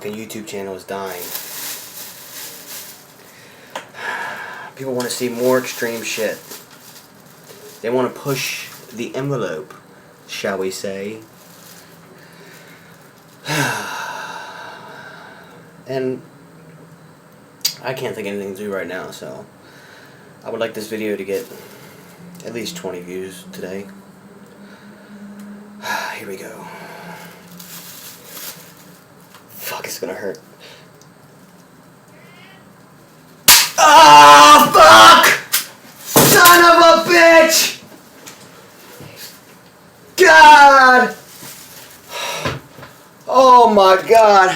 fucking YouTube channel is dying. People want to see more extreme shit. They want to push the envelope, shall we say. And I can't think of anything to do right now, so I would like this video to get at least 20 views today. Here we go. Fuck, it's gonna hurt. Ah, fuck! Son of a bitch! God! Oh my God.